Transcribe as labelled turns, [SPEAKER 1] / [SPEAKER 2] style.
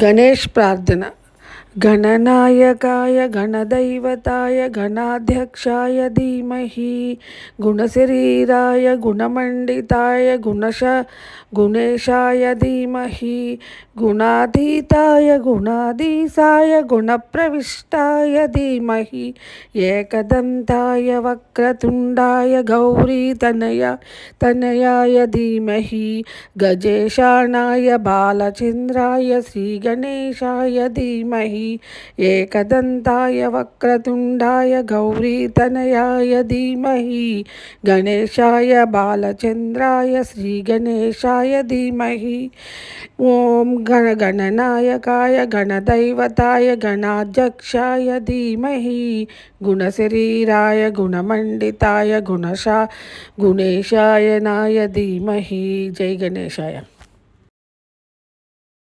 [SPEAKER 1] గణేష్ ప్రార్థన. గణనాయకాయ గణదైవతాయ గణాధ్యక్షాయ ధీమహి గుణశరీరాయ గుణమండితాయ గుణేశాయ ధీమహి గుణాతీతాయ గుణాధీశాయ గుణప్రవిష్టాయ ధీమహి ఏకదంతాయ వక్రతుండాయ తనయాయ ధీమహి గజేశానాయ బాలచంద్రాయ శ్రీగణేశాయ ధీమహి ఏకదంతాయ వక్రతుండాయ గౌరీతనయాయ ధీమహి గణేశాయ బాలచంద్రాయ శ్రీగణేశాయ ధీమహి ఓం గణనాయకాయ గణదైవతాయ గణాధ్యక్షాయ ధీమహి గుణశరీరాయ గుణమండితాయ గుణేశాయ నాయ ధీమహి. జై గణేశాయ.